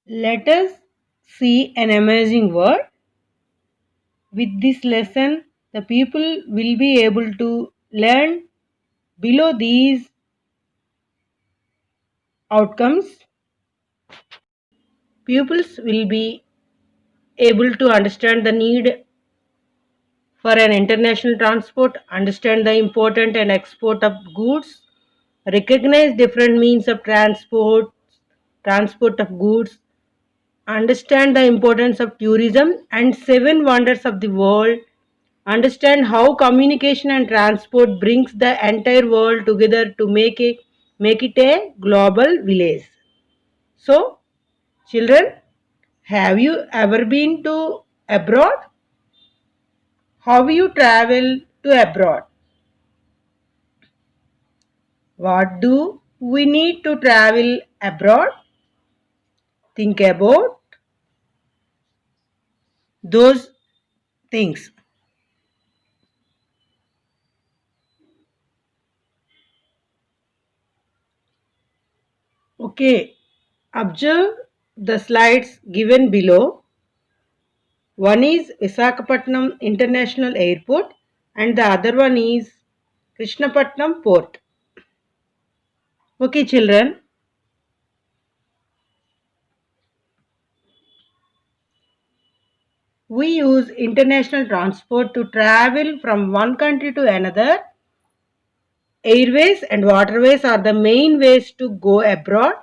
Let us see an amazing world. With this lesson, the people will be able to learn below these outcomes. Pupils will be able to understand the need for an international transport, understand the import and export of goods, recognize different means of transport of goods, understand the importance of tourism and seven wonders of the world, understand how communication and transport brings the entire world together to make it a global village. So, children, have you ever been to abroad? How you travel to abroad? What do we need to travel abroad? Think about those things. Okay, observe the slides given below. One is Visakhapatnam International Airport and the other one is Krishnapatnam Port. Okay, children. We use international transport to travel from one country to another. Airways and waterways are the main ways to go abroad.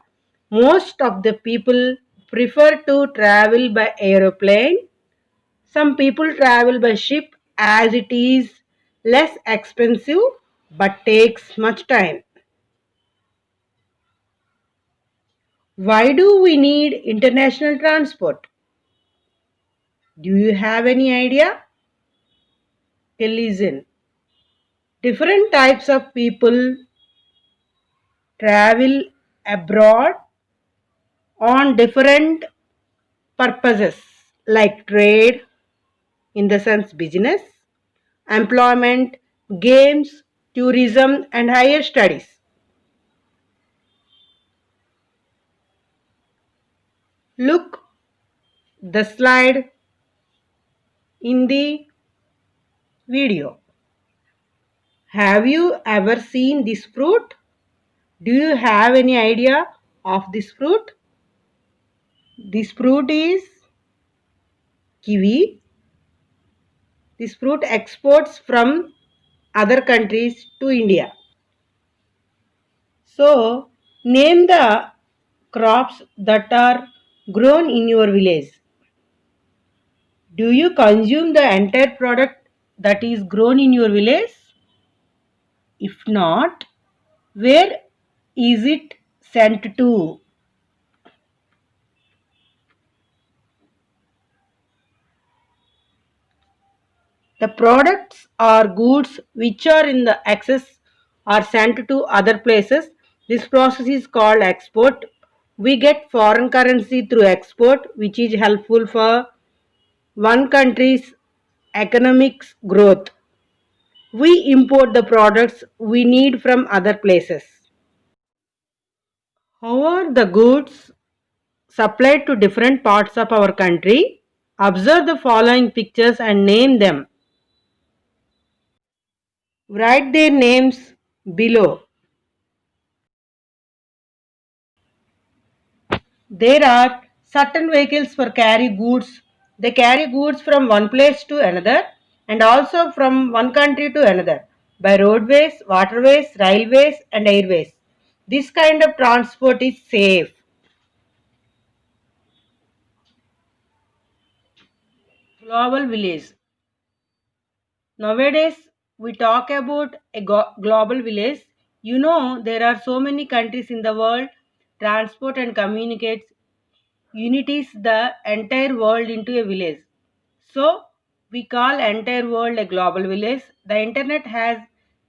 Most of the people prefer to travel by aeroplane. Some people travel by ship as it is less expensive but takes much time. Why do we need international transport? Do you have any idea? Okay, listen. Different types of people travel abroad on different purposes like trade, in the sense business, employment, games, tourism, and higher studies. Look the slide in the video. Have you ever seen this fruit? Do you have any idea of this fruit? This fruit is kiwi. This fruit exports from other countries to India. So, name the crops that are grown in your village. Do you consume the entire product that is grown in your village? If not, where is it sent to? The products or goods which are in the excess are sent to other places. This process is called export. We get foreign currency through export, which is helpful for one country's economic growth. We import the products we need from other places. How are the goods supplied to different parts of our country? Observe the following pictures and name them. Write their names below. There are certain vehicles for carry goods. They carry goods from one place to another and also from one country to another by roadways, waterways, railways and airways. This kind of transport is safe. Global village. Nowadays, we talk about a global village. You know, there are so many countries in the world. Transport and communicates unities the entire world into a village. So, we call entire world a global village. The internet has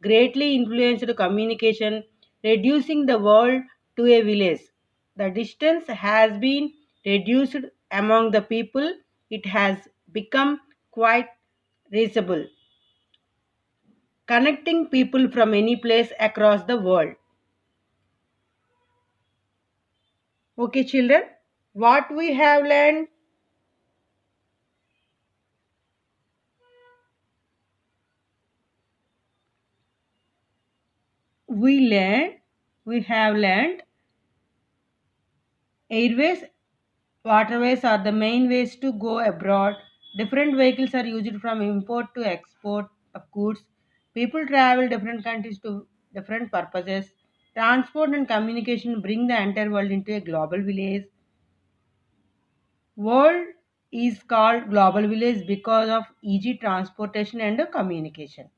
greatly influenced communication, reducing the world to a village. The distance has been reduced among the people. It has become quite reachable, connecting people from any place across the world. Okay, children. What we have learned? We learned, we have learned airways, waterways are the main ways to go abroad. Different vehicles are used from import to export of goods. People travel different countries to different purposes. Transport and communication bring the entire world into a global village. World is called global village because of easy transportation and communication.